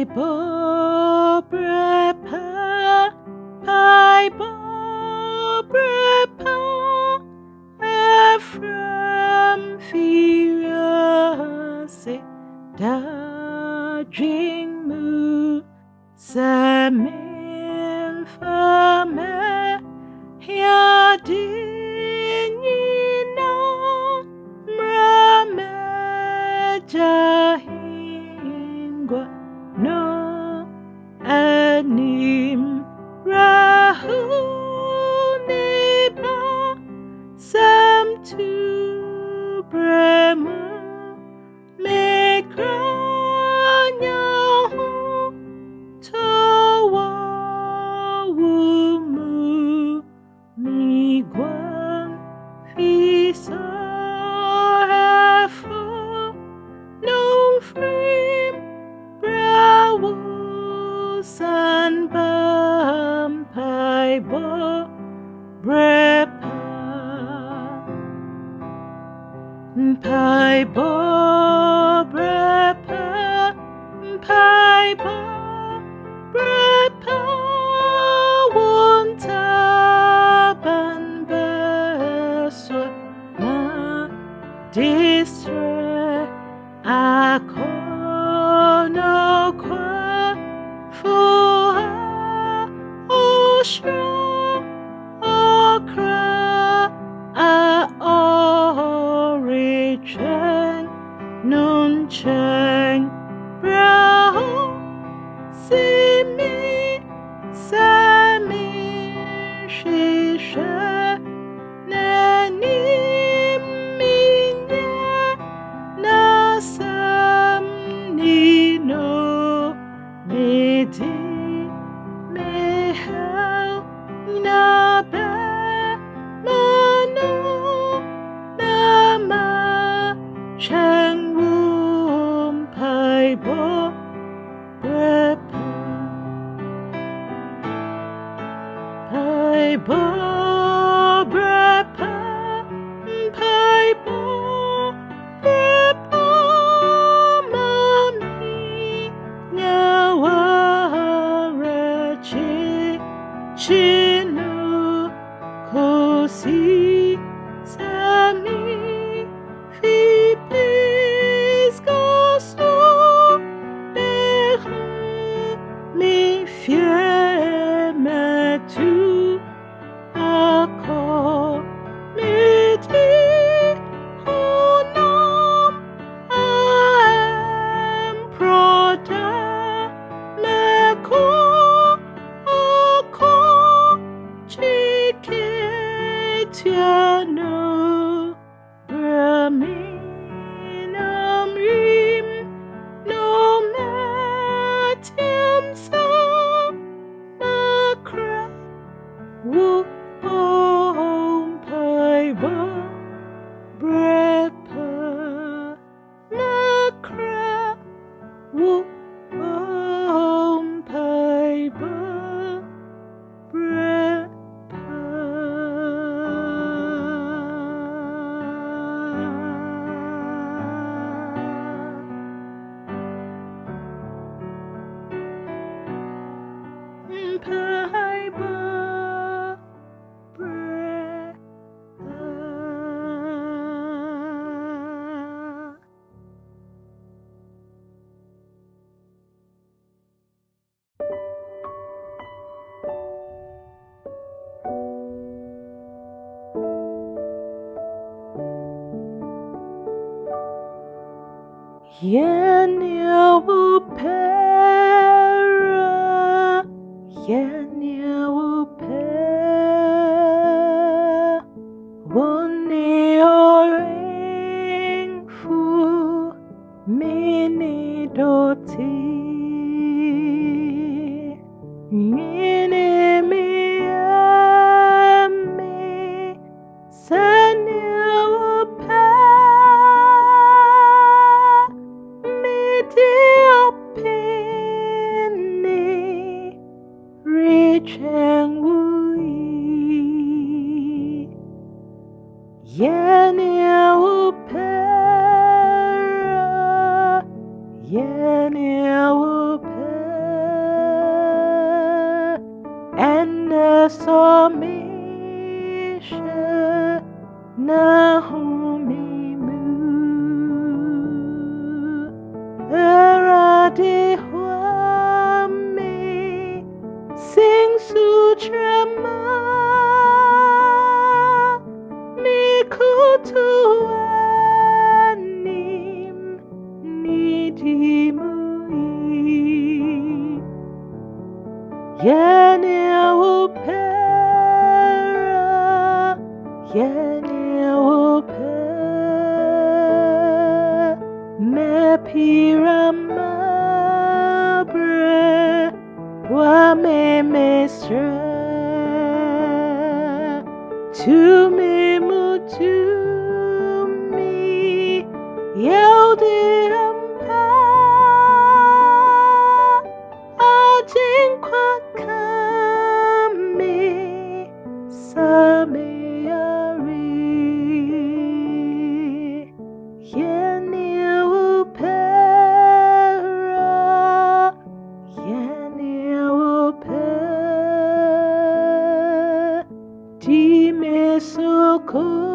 Bible prepare, Bible prepare, Ephraim furious, dodging move, Samin fame, Yadinina, Mrame Jahingwa, no anim Rahuniba, Sam to Bremu, Mekranya Tawawumu, Miguan Fisa Hefo, no frame Brawo San Bam Paibo Brepa Paibo Brepa Paibo Brepa Wontaban Beswa Ma Disre Akono Kwa Fua Oshra Okra A Origin Nun Cheng Brao Simi Sami Shisha Nani Minya Nasam Nino Medi Mehel Nabe Manu Nama Cheng Wum Paibo Brepa Paibo Brepa Paibo Brepa Mami Nyawarechi Chinu Kosi Sami Fipis Gosu Behu Mi Fieme Tu Ako Miti Honam Am Proda Meko Oko Chiketiano Braminam Rim No Matiam Sa Makra Wu Om Paiba Brepa Makra Wu Om Paiba Brepa Paiba Yanyawupera, Yanyawupera, Woni Oringfu, Mini Doti, Mini Miami, Sanyawupera, Opini Richeng Wui Yenya Upera Yenya Upera Somisha Nahumimu Aradihwami Sing Sutrama Mikutuanim Nidimui Yenewupera Yenewupera Mepiramabre Wamemestra Tumi mutumi Yeldirampa Ajinkwa kami Samiyari Yenewupera Yenewupera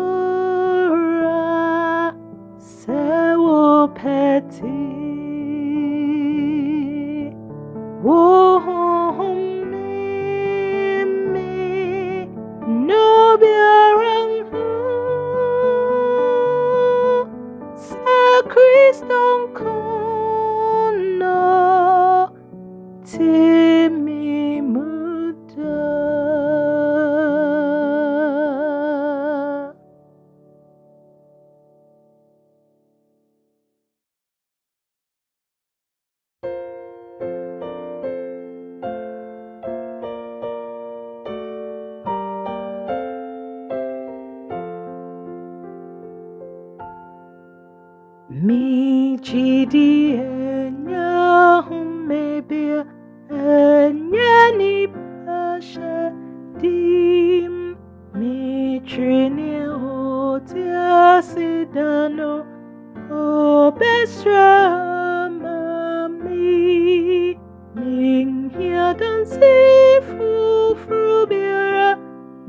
Dimesukura Sewupeti Wohomimi Nobiaranghu Sa Kriston kono Timi muda Mi chidi enya humebia enya ni pasha dim mi trini hotia sidano obesra mami ning hiadan si fufrubiara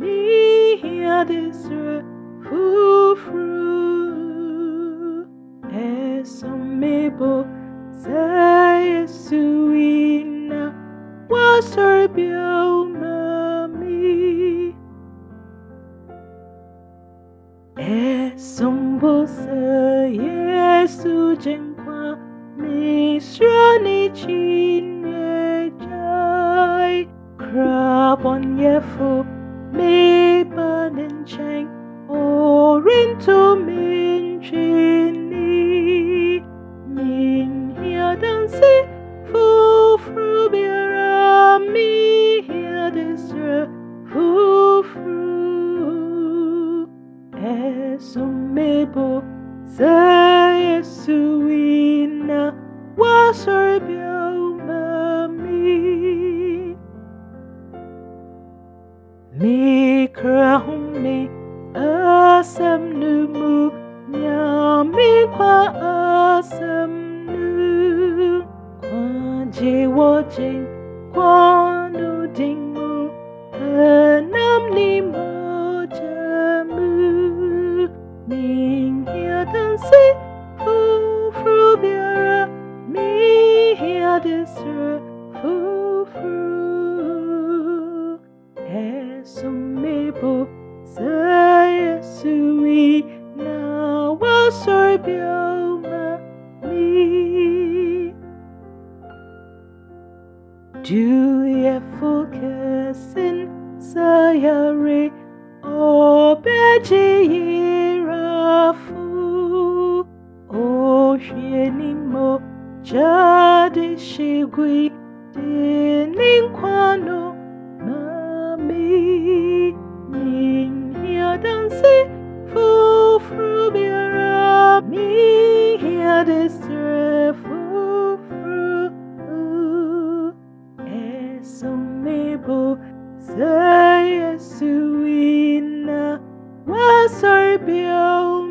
mi hiadisra fufru Esomebo sa Yesuina wasarbio mami Esombo sa Yesu jenkwa misrani chinye jai Krabon yefu me banen cheng Orinto min chini Min hiadan si fufrubiara Mi hiadisra fufru Esomebo sa Yesuina wasarbio mami Mi krahumi asam numu Nyami kwa asam nu Kwa jiwo jing Kwa nu dingmu Enam ni mo jamu Ming hiadan si fufrubiara Mi hiadisra fufru Esomebo sa Yesuina wasarbio mami Du yefukesin sayare obejirafu Oshienimo jadi shigwi dininkwano mami Ning hiadan si fufrubiara Mi hiadisra fufru Esomebo sa Yesuina wasarbio